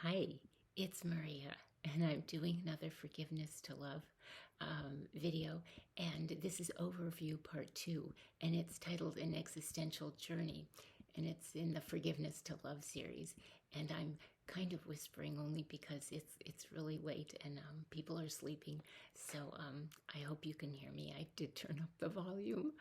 Hi, it's Maria, and I'm doing another Forgiveness to Love video, and this is Overview Part 2, and it's titled An Existential Journey, and it's in the Forgiveness to Love series, and I'm kind of whispering only because it's really late and people are sleeping, so I hope you can hear me. I did turn up the volume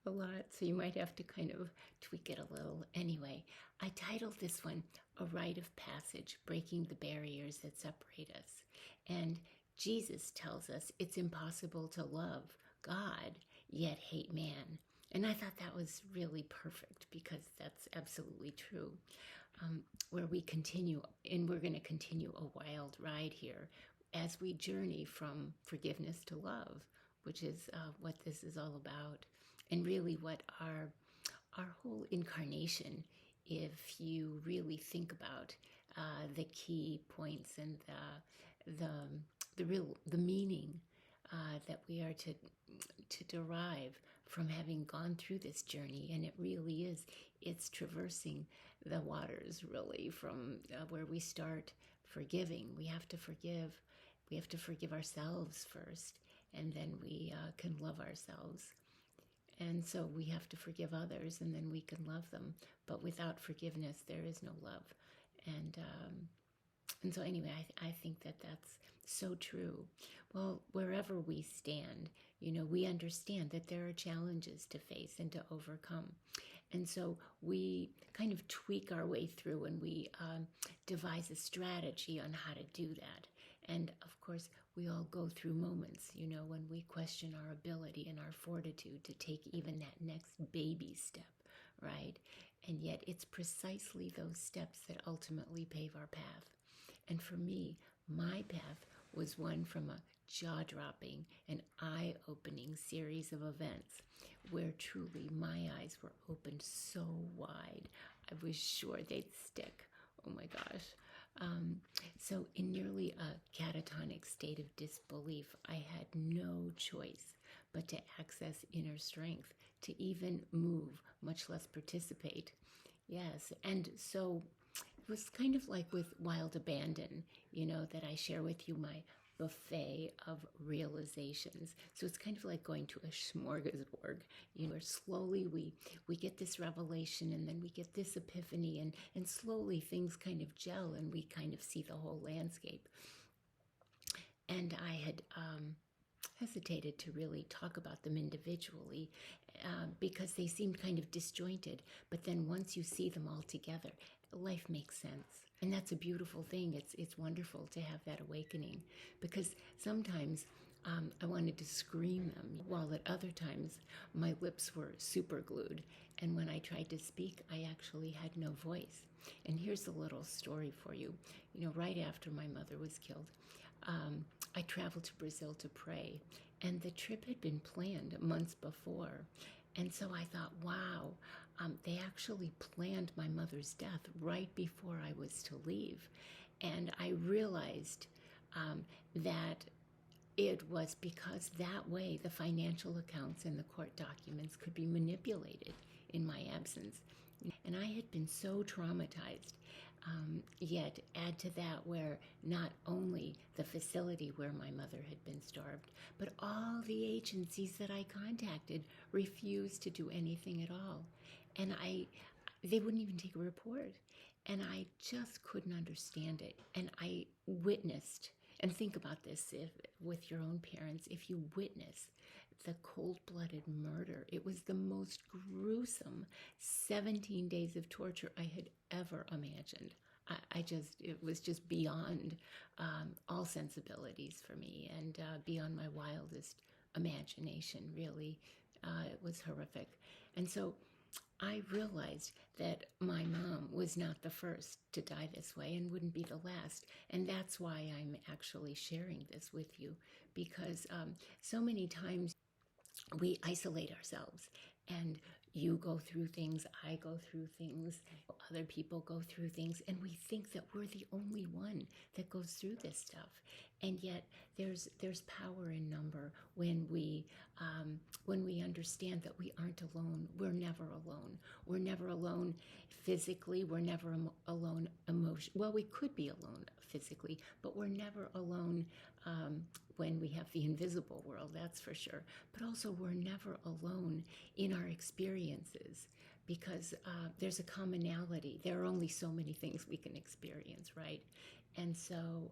a lot, so you might have to kind of tweak it a little. Anyway, I titled this one A Rite of Passage, Breaking the Barriers That Separate Us. And Jesus tells us it's impossible to love God yet hate man. And I thought that was really perfect because that's absolutely true. Where we continue, and we're going to continue a wild ride here as we journey from forgiveness to love, which is what this is all about, and really what our whole incarnation, if you really think about the key points and the meaning that we are to derive from having gone through this journey. And it really is, it's traversing the waters really from where we start forgiving. We have to forgive ourselves first, and then we can love ourselves. And so we have to forgive others, and then we can love them. But without forgiveness, there is no love. And so anyway, I think that that's so true. Well, wherever we stand, we understand that there are challenges to face and to overcome. And so we kind of tweak our way through, and we devise a strategy on how to do that. And of course, we all go through moments, when we question our ability and our fortitude to take even that next baby step, right? And yet it's precisely those steps that ultimately pave our path. And for me, my path was one from a jaw-dropping and eye-opening series of events where truly my eyes were opened so wide, I was sure they'd stick. Oh my gosh. So in nearly a catatonic state of disbelief, I had no choice but to access inner strength to even move, much less participate. Yes, and so it was kind of like with Wild Abandon, that I share with you my buffet of realizations. So it's kind of like going to a smorgasbord, where slowly we get this revelation, and then we get this epiphany, and slowly things kind of gel, and we kind of see the whole landscape. And I had hesitated to really talk about them individually because they seemed kind of disjointed. But then once you see them all together, life makes sense. And that's a beautiful thing. It's wonderful to have that awakening, because sometimes I wanted to scream them, while at other times my lips were super glued. And when I tried to speak, I actually had no voice. And here's a little story for you. Right after my mother was killed, I traveled to Brazil to pray, and the trip had been planned months before. And so I thought, wow, they actually planned my mother's death right before I was to leave. And I realized that it was because that way the financial accounts and the court documents could be manipulated in my absence. And I had been so traumatized. Yet add to that where not only the facility where my mother had been starved, but all the agencies that I contacted refused to do anything at all. And they wouldn't even take a report. And I just couldn't understand it. And I witnessed, and think about this with your own parents, if you witness the cold-blooded murder, it was the most gruesome 17 days of torture I had ever imagined. It was just beyond all sensibilities for me, and beyond my wildest imagination, really. It was horrific. And so I realized that my mom was not the first to die this way and wouldn't be the last. And that's why I'm actually sharing this with you, because so many times we isolate ourselves, and You go through things, I go through things, other people go through things, and we think that we're the only one that goes through this stuff. And yet, there's power in number when we understand that we aren't alone. We're never alone. We're never alone physically. We're never alone emotionally. Well, we could be alone physically, but we're never alone when we have the invisible world, that's for sure. But also, we're never alone in our experiences because there's a commonality. There are only so many things we can experience, right? And so,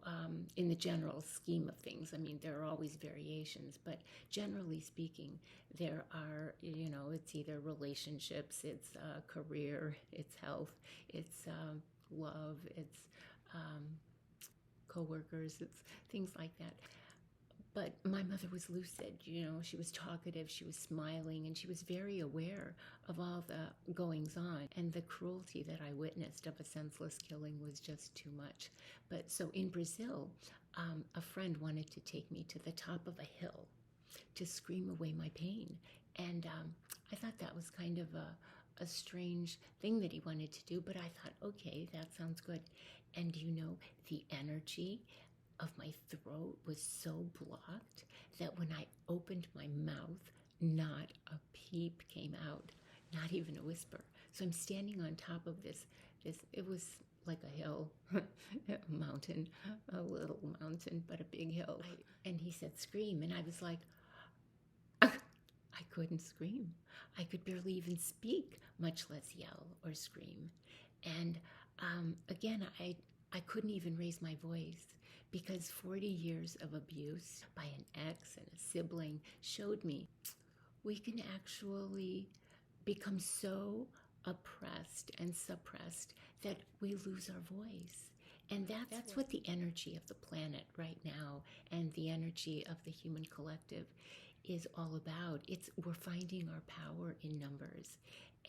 in the general scheme of things, I mean, there are always variations, but generally speaking, there are, it's either relationships, it's career, it's health, it's love, it's um, coworkers, it's things like that. But my mother was lucid, she was talkative, she was smiling, and she was very aware of all the goings on. And the cruelty that I witnessed of a senseless killing was just too much. But so in Brazil, a friend wanted to take me to the top of a hill to scream away my pain. And I thought that was kind of a strange thing that he wanted to do, but I thought, okay, that sounds good. And the energy of my throat was so blocked that when I opened my mouth, not a peep came out, not even a whisper. So I'm standing on top of this, it was like a hill, a mountain, a little mountain, but a big hill. And he said, scream. And I was like, I couldn't scream. I could barely even speak, much less yell or scream. And again, I couldn't even raise my voice because 40 years of abuse by an ex and a sibling showed me we can actually become so oppressed and suppressed that we lose our voice. And that's what the energy of the planet right now and the energy of the human collective is all about. We're finding our power in numbers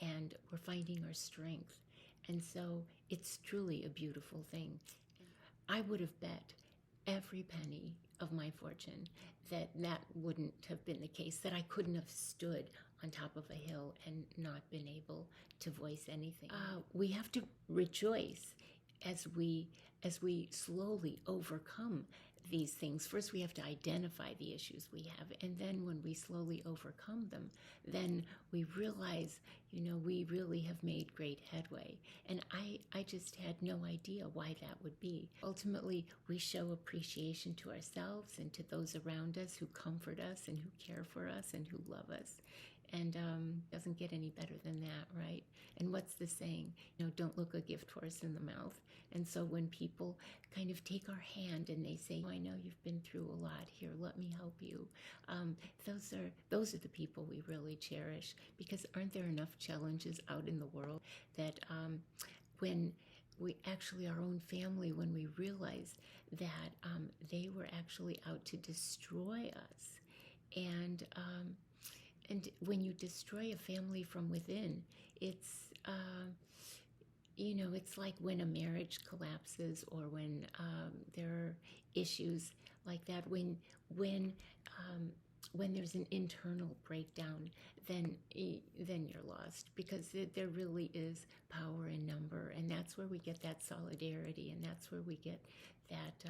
and we're finding our strength. And so it's truly a beautiful thing. I would have bet every penny of my fortune that wouldn't have been the case, that I couldn't have stood on top of a hill and not been able to voice anything. We have to rejoice as we slowly overcome these things. First, we have to identify the issues we have, and then when we slowly overcome them, then we realize, we really have made great headway. And I just had no idea why that would be. Ultimately, we show appreciation to ourselves and to those around us who comfort us and who care for us and who love us. And doesn't get any better than that, right? And what's the saying? Don't look a gift horse in the mouth. And so when people kind of take our hand and they say, I know you've been through a lot here, let me help you. Those are the people we really cherish, because aren't there enough challenges out in the world that when we actually, our own family, when we realize that they were actually out to destroy us. And when you destroy a family from within, it's it's like when a marriage collapses or when there are issues like that. When there's an internal breakdown, then you're lost, because there really is power in number, and that's where we get that solidarity, and that's where we get that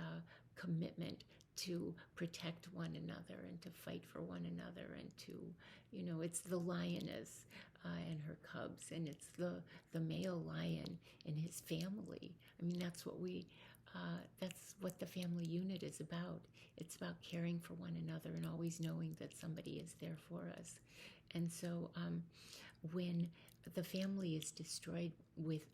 commitment to protect one another and to fight for one another, and to, it's the lioness and her cubs, and it's the male lion and his family. I mean, that's what the family unit is about. It's about caring for one another and always knowing that somebody is there for us. And so when the family is destroyed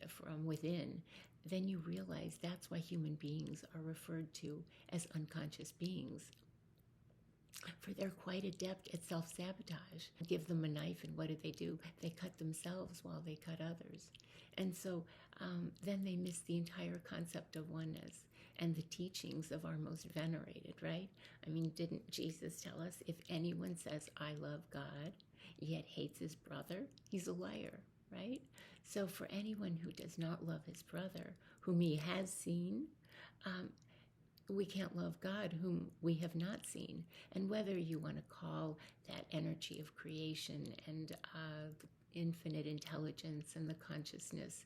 from within, then you realize that's why human beings are referred to as unconscious beings. For they're quite adept at self-sabotage. Give them a knife, and what do? They cut themselves while they cut others. And so then they miss the entire concept of oneness and the teachings of our most venerated, right? I mean, didn't Jesus tell us, if anyone says, I love God, yet hates his brother, he's a liar, right? So for anyone who does not love his brother, whom he has seen, we can't love God whom we have not seen. And whether you want to call that energy of creation and infinite intelligence and the consciousness,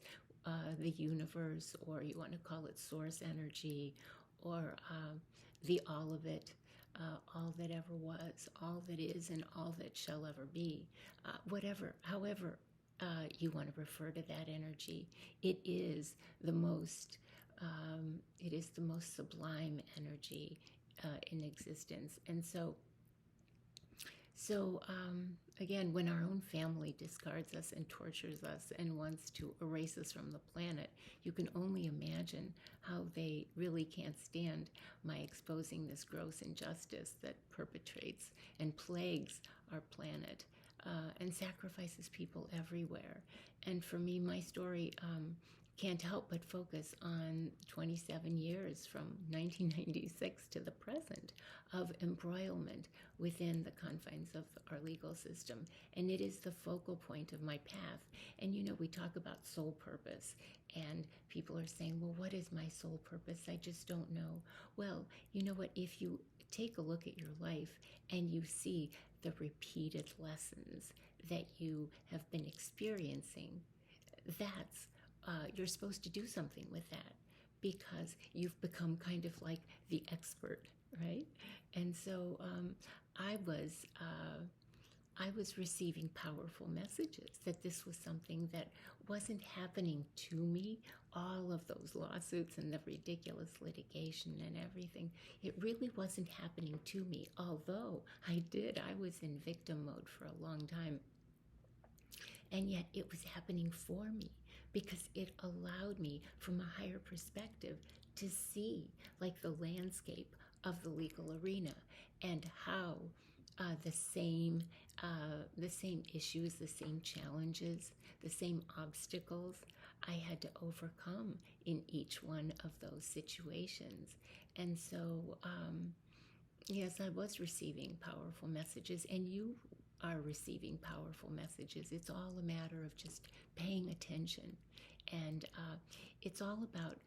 the universe, or you want to call it source energy, or the all of it, all that ever was, all that is, and all that shall ever be. Whatever, however you want to refer to that energy, it is the most, it is the most sublime energy in existence. And so, again, when our own family discards us and tortures us and wants to erase us from the planet, you can only imagine how they really can't stand my exposing this gross injustice that perpetrates and plagues our planet and sacrifices people everywhere. And for me, my story can't help but focus on 27 years from 1996 to the present of embroilment within the confines of our legal system. And it is the focal point of my path. And we talk about soul purpose, and people are saying, well, what is my soul purpose? I just don't know. Well, you know what? If you take a look at your life and you see the repeated lessons that you have been experiencing, that's you're supposed to do something with that, because you've become kind of like the expert, right? And so I was receiving powerful messages that this was something that wasn't happening to me. All of those lawsuits and the ridiculous litigation and everything, it really wasn't happening to me. Although I was in victim mode for a long time. And yet it was happening for me, because it allowed me from a higher perspective to see like the landscape of the legal arena, and how the same issues, the same challenges, the same obstacles I had to overcome in each one of those situations. And so yes, I was receiving powerful messages, and you are receiving powerful messages. It's all a matter of just paying attention. And it's all about,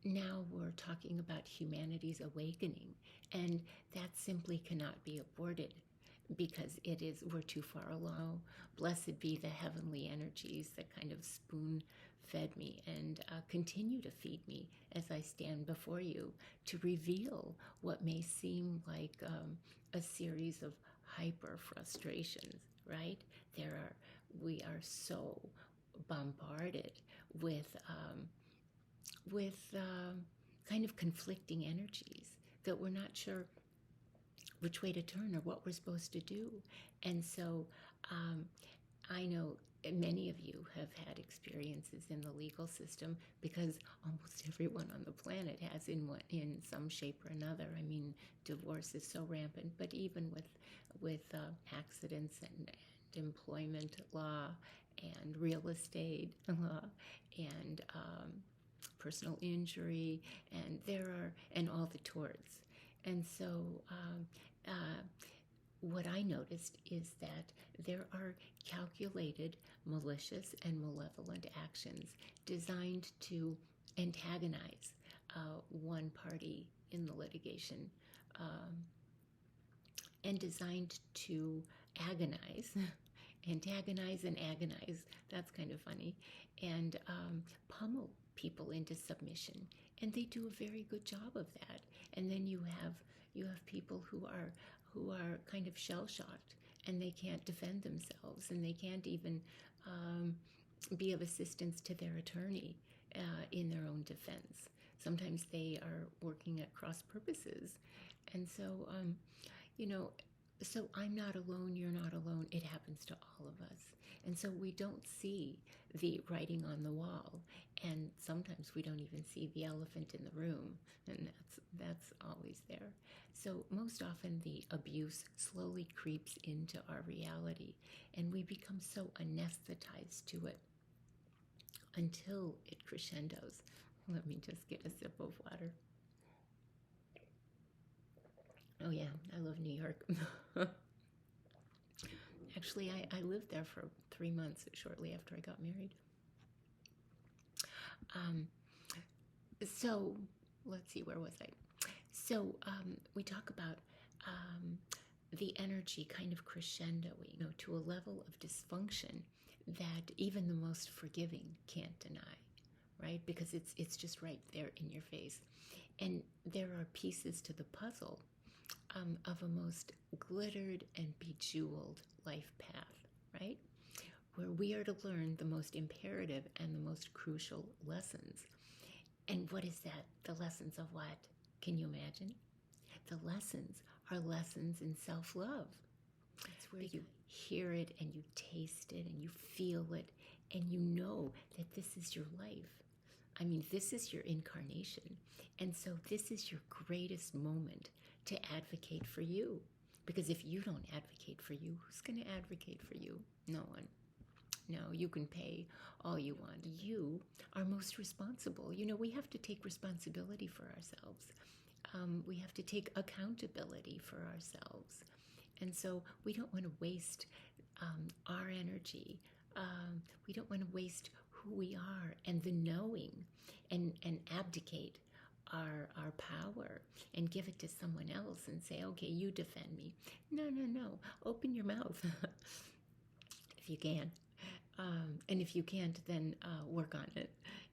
now we're talking about humanity's awakening, and that simply cannot be aborted, because we're too far along. Blessed be the heavenly energies that kind of spoon fed me and continue to feed me as I stand before you to reveal what may seem like a series of hyper frustrations, right? We are so bombarded with kind of conflicting energies that we're not sure which way to turn or what we're supposed to do. And so I know many of you have had experiences in the legal system, because almost everyone on the planet has in some shape or another. I mean, divorce is so rampant, but even with accidents and employment law and real estate law and personal injury, and all the torts. And so what I noticed is that there are calculated, malicious, and malevolent actions designed to antagonize one party in the litigation, and designed to agonize, antagonize and agonize, that's kind of funny, and pummel people into submission. And they do a very good job of that. And then you have people who are kind of shell-shocked, and they can't defend themselves, and they can't even be of assistance to their attorney in their own defense. Sometimes they are working at cross purposes. And so, so I'm not alone, you're not alone. It happens to all of us. And so we don't see the writing on the wall, and sometimes we don't even see the elephant in the room, and that's always there. So most often the abuse slowly creeps into our reality, and we become so anesthetized to it until it crescendos. Let me just get a sip of water. Oh yeah, I love New York. Actually, I lived there for 3 months shortly after I got married. So let's see, where was I? So we talk about the energy kind of crescendoing, to a level of dysfunction that even the most forgiving can't deny, right? Because it's just right there in your face. And there are pieces to the puzzle of a most glittered and bejeweled life path, right? Where we are to learn the most imperative and the most crucial lessons. And what is that? The lessons of what? Can you imagine? The lessons are lessons in self-love. It's where you hear it and you taste it and you feel it and you know that this is your life. I mean, this is your incarnation. And so this is your greatest moment to advocate for you. Because if you don't advocate for you, who's going to advocate for you? No one. No, you can pay all you want. You are most responsible. You know, we have to take responsibility for ourselves. We have to take accountability for ourselves. And so we don't want to waste our energy. We don't want to waste who we are and the knowing and abdicate our power and give it to someone else and say, okay, you defend me. No, no, no. Open your mouth if you can. And if you can't, then work on it.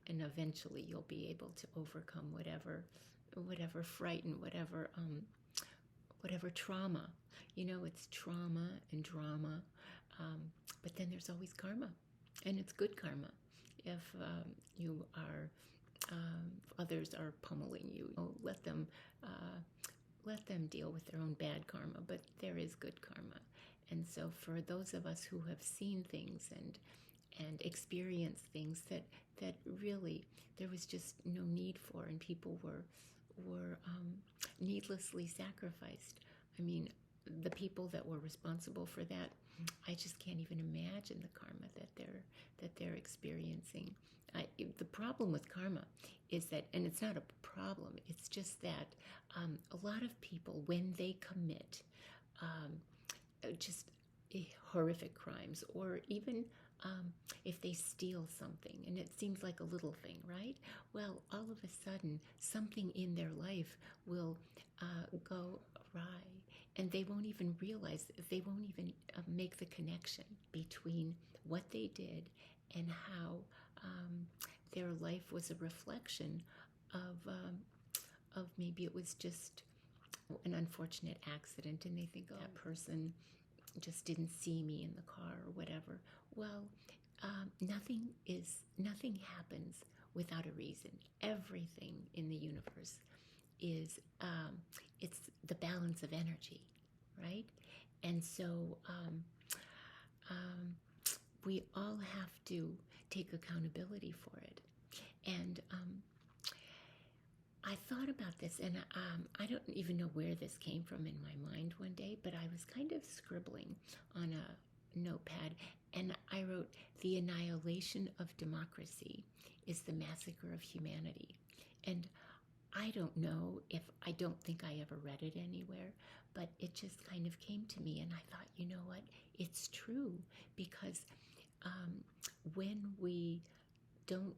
And eventually you'll be able to overcome whatever fright and whatever trauma. You know, it's trauma and drama. But then there's always karma. And it's good karma. If you are, others are pummeling you, let them deal with their own bad karma. But there is good karma. And so for those of us who have seen things and experienced things that really there was just no need for, and people were needlessly sacrificed. I mean, the people that were responsible for that, I just can't even imagine the karma that they're experiencing. The problem with karma is that, and it's not a problem, it's just that a lot of people, when they commit just horrific crimes, or even if they steal something, and it seems like a little thing, right? Well, all of a sudden, something in their life will go awry, and they won't even realize, they won't even make the connection between what they did and how their life was a reflection of maybe it was just an unfortunate accident, and they think, oh, that person just didn't see me in the car or whatever. Well, nothing happens without a reason. Everything in the universe is it's the balance of energy, right? And so we all have to take accountability for it. And I thought about this, and I don't even know where this came from in my mind one day, but I was kind of scribbling on a notepad, and I wrote, "The annihilation of democracy is the massacre of humanity." And I don't know if, I don't think I ever read it anywhere, but it just kind of came to me, and I thought, you know what, it's true, because when we don't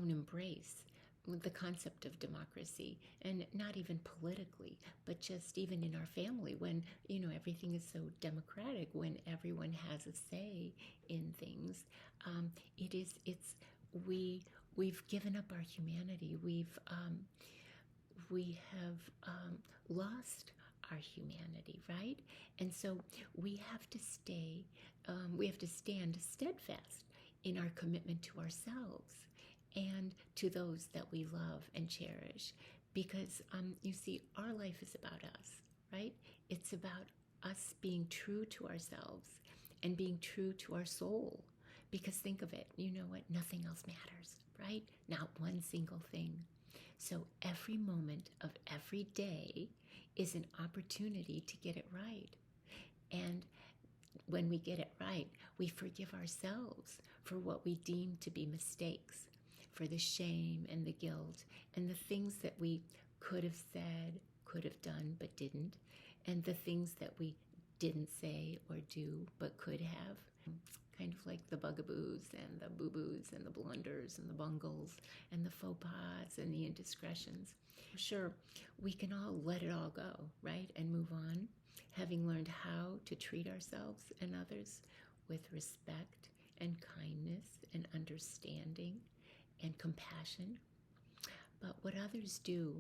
embrace the concept of democracy, and not even politically, but just even in our family, when everything is so democratic, when everyone has a say in things, we've given up our humanity. We have lost our humanity, right? And so we have to stand steadfast in our commitment to ourselves and to those that we love and cherish, because you see, our life is about us, right? It's about us being true to ourselves and being true to our soul, because think of it, you know what, nothing else matters, right? Not one single thing. So every moment of every day is an opportunity to get it right. And when we get it right, we forgive ourselves for what we deem to be mistakes, for the shame and the guilt and the things that we could have said, could have done, but didn't, and the things that we didn't say or do, but could have. Kind of like the bugaboos and the boo-boos and the blunders and the bungles and the faux pas and the indiscretions. Sure, we can all let it all go, right? And move on, having learned how to treat ourselves and others with respect and kindness and understanding and compassion. But what others do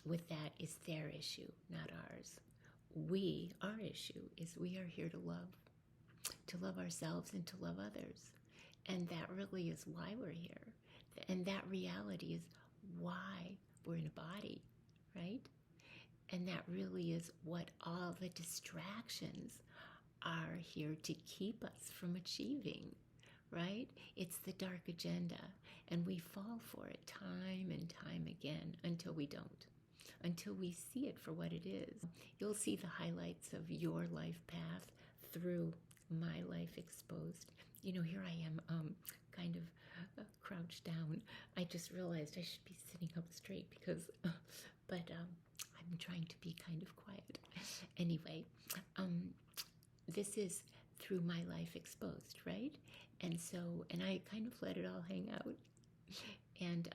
with that is their issue, not ours. Our issue is we are here to love ourselves and to love others. And that really is why we're here. And that reality is why we're in a body, right? And that really is what all the distractions are here to keep us from achieving, right? It's the dark agenda. And we fall for it time and time again until we don't, until we see it for what it is. You'll see the highlights of your life path through my life exposed. You know, here I am, kind of crouched down. I just realized I should be sitting up straight because, but I'm trying to be kind of quiet. Anyway, this is through my life exposed, right? And so, and I kind of let it all hang out. And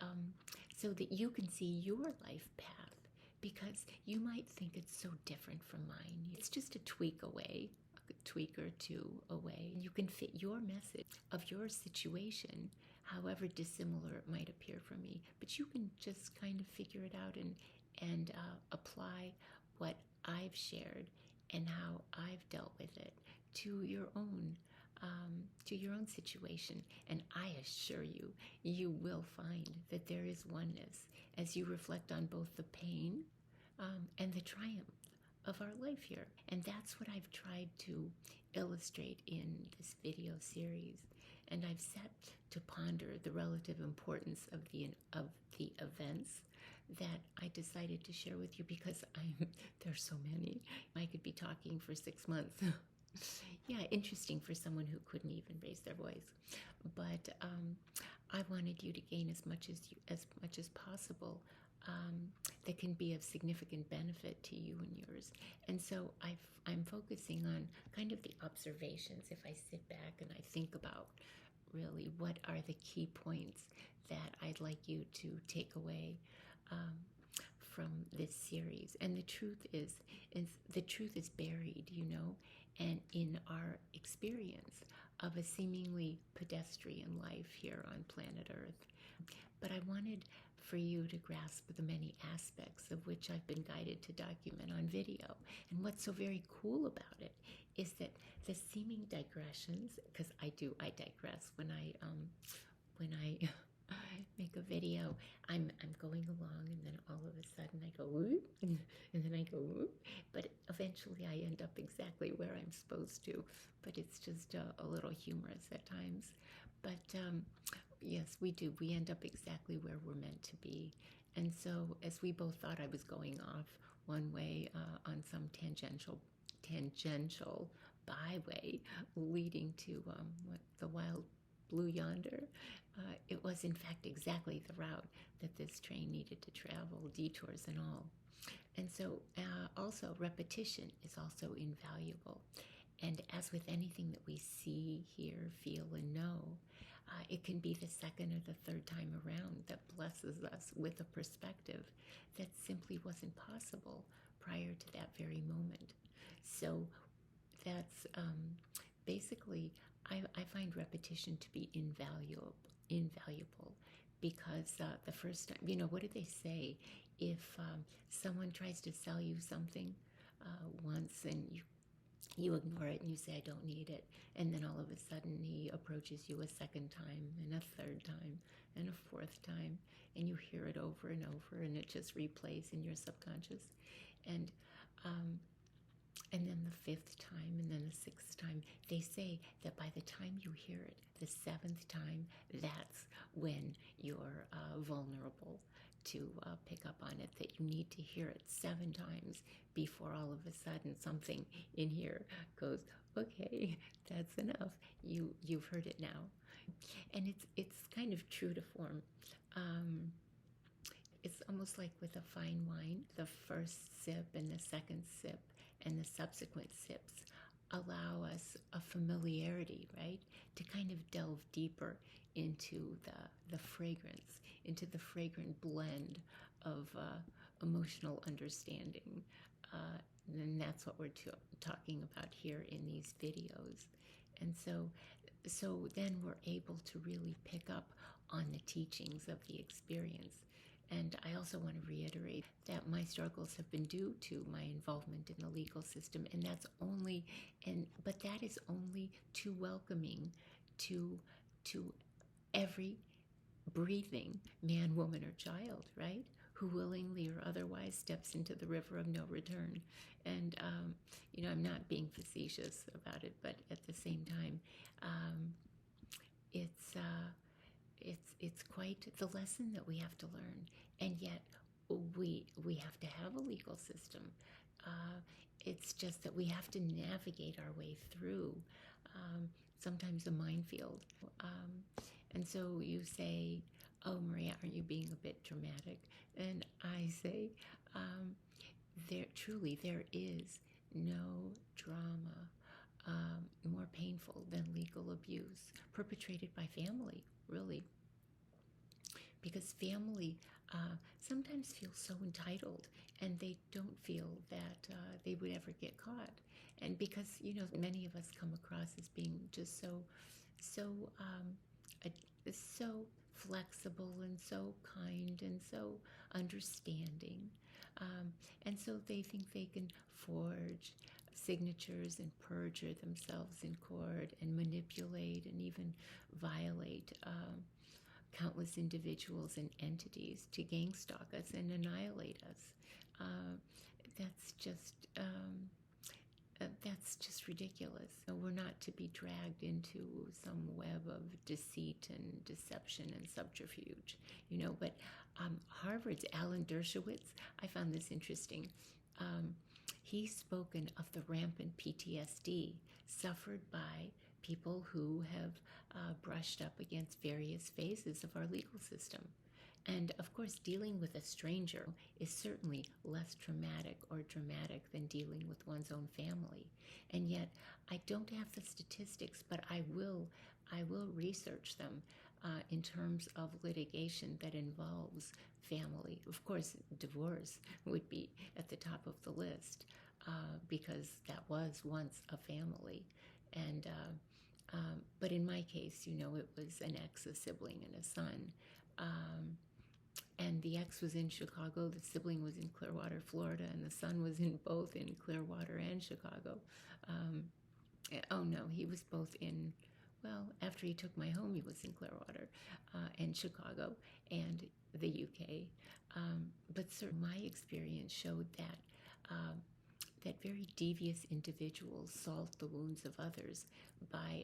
so that you can see your life path, because you might think it's so different from mine. It's just a tweak away, a tweak or two away. You can fit your message of your situation, however dissimilar it might appear from me, but you can just kind of figure it out and apply what I've shared and how I've dealt with it to your own situation. And I assure you, you will find that there is oneness as you reflect on both the pain and the triumph of our life here. And that's what I've tried to illustrate in this video series. And I've set to ponder the relative importance of the events that I decided to share with you, because there's so many. I could be talking for 6 months. Yeah, interesting for someone who couldn't even raise their voice. But I wanted you to gain as much as possible that can be of significant benefit to you and yours. And so I'm focusing on kind of the observations. If I sit back and I think about really what are the key points that I'd like you to take away from this series. And the truth is buried, and in our experience of a seemingly pedestrian life here on planet Earth. But I wanted for you to grasp the many aspects of which I've been guided to document on video. And what's so very cool about it is that the seeming digressions, because I digress when I make a video. I'm going along, and then all of a sudden I go whoop, and then I go whoop, but eventually I end up exactly where I'm supposed to. But it's just a little humorous at times. But yes, we do. We end up exactly where we're meant to be. And so, as we both thought I was going off one way on some tangential byway leading to the wild blue yonder, it was in fact exactly the route that this train needed to travel, detours and all. And so also repetition is also invaluable. And as with anything that we see, hear, feel, and know, it can be the second or the third time around that blesses us with a perspective that simply wasn't possible prior to that very moment. So that's basically, I find repetition to be invaluable because the first time, what do they say? If someone tries to sell you something once and you ignore it and you say, I don't need it, and then all of a sudden he approaches you a second time and a third time and a fourth time, and you hear it over and over, and it just replays in your subconscious. And then the fifth time, and then the sixth time, they say that by the time you hear it, the seventh time, that's when you're vulnerable to pick up on it, that you need to hear it 7 times before all of a sudden something in here goes, okay, that's enough. You've heard it now. And it's kind of true to form. It's almost like with a fine wine, the first sip and the second sip and the subsequent sips allow us a familiarity, right? To kind of delve deeper into the fragrance, into the fragrant blend of emotional understanding. And that's what we're talking about here in these videos. And so then we're able to really pick up on the teachings of the experience. And I also want to reiterate that my struggles have been due to my involvement in the legal system, and but that is only too welcoming to to every breathing man, woman, or child, right? Who willingly or otherwise steps into the river of no return. And I'm not being facetious about it, but at the same time, um, it's it's quite the lesson that we have to learn, and yet we have to have a legal system. Uh, it's just that we have to navigate our way through sometimes a minefield. Um, and so you say, "Oh, Maria, aren't you being a bit dramatic?" And I say, um, there is no drama more painful than legal abuse perpetrated by family, really, because family sometimes feels so entitled, and they don't feel that they would ever get caught. And because many of us come across as being just so so flexible and so kind and so understanding, and so they think they can forge signatures and perjure themselves in court and manipulate and even violate countless individuals and entities to gang stalk us and annihilate us. Uh, that's just that's just ridiculous. We're not to be dragged into some web of deceit and deception and subterfuge, But Harvard's Alan Dershowitz, I found this interesting. He's spoken of the rampant PTSD suffered by people who have brushed up against various phases of our legal system. And of course, dealing with a stranger is certainly less traumatic or dramatic than dealing with one's own family. And yet, I don't have the statistics, but I will research them in terms of litigation that involves family. Of course, divorce would be at the top of the list because that was once a family. And but in my case, it was an ex, a sibling, and a son. And the ex was in Chicago, the sibling was in Clearwater, Florida, and the son was in both in Clearwater and Chicago. Um, oh no, he was both in, well, after he took my home, he was in Clearwater and Chicago and the UK. But certainly my experience showed that very devious individuals salt the wounds of others by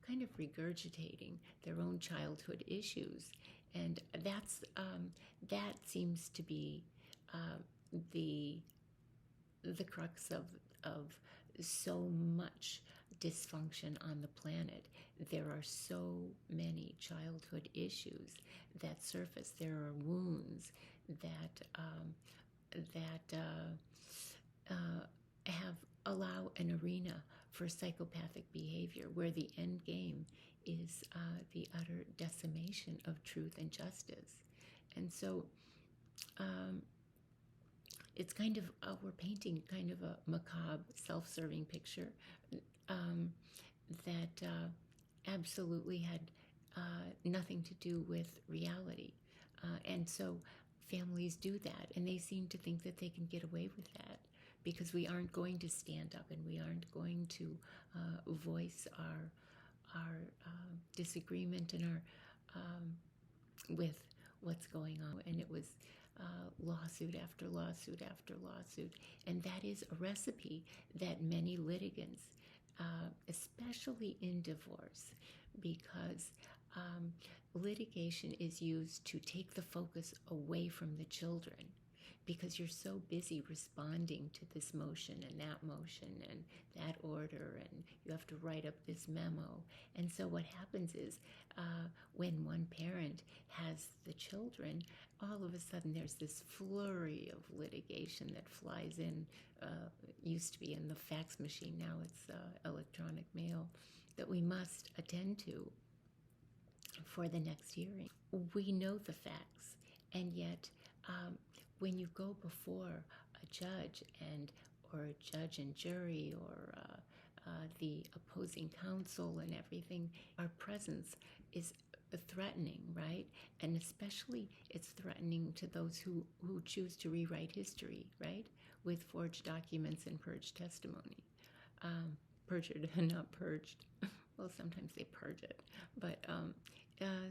kind of regurgitating their own childhood issues, and that seems to be uh, the the crux of so much dysfunction on the planet. There are so many childhood issues that surface. There are wounds that have allow an arena for psychopathic behavior where the end game is the utter decimation of truth and justice. And so it's kind of, we're painting kind of a macabre, self-serving picture um, that absolutely had nothing to do with reality. And so families do that, and they seem to think that they can get away with that because we aren't going to stand up and we aren't going to voice our disagreement and our with what's going on. And it was lawsuit after lawsuit after lawsuit, and that is a recipe that many litigants, especially in divorce, because litigation is used to take the focus away from the children, because you're so busy responding to this motion and that order, and you have to write up this memo. And so what happens is when one parent has the children, all of a sudden there's this flurry of litigation that flies in. Used to be in the fax machine, now it's electronic mail, that we must attend to for the next hearing. We know the facts, and yet when you go before a judge and jury or the opposing counsel and everything, our presence is threatening, right? And especially it's threatening to those who choose to rewrite history, right? With forged documents and purged testimony. Perjured, not purged. Well, sometimes they purge it, but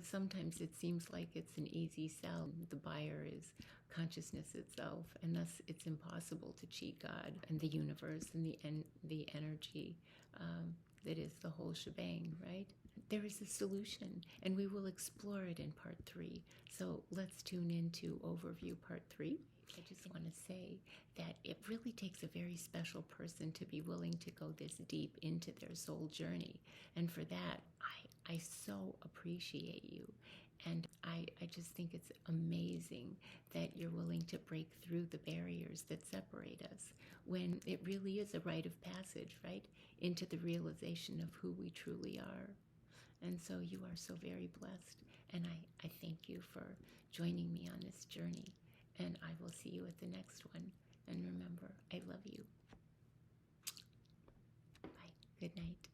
sometimes it seems like it's an easy sell. The buyer is consciousness itself, and thus it's impossible to cheat God and the universe and the energy that is the whole shebang, right? There is a solution, and we will explore it in part 3. So let's tune into overview part 3. I just want to say that it really takes a very special person to be willing to go this deep into their soul journey. And for that, I so appreciate you. And I just think it's amazing that you're willing to break through the barriers that separate us when it really is a rite of passage, right? Into the realization of who we truly are. And so you are so very blessed. And I thank you for joining me on this journey. And I will see you at the next one. And remember, I love you. Bye. Good night.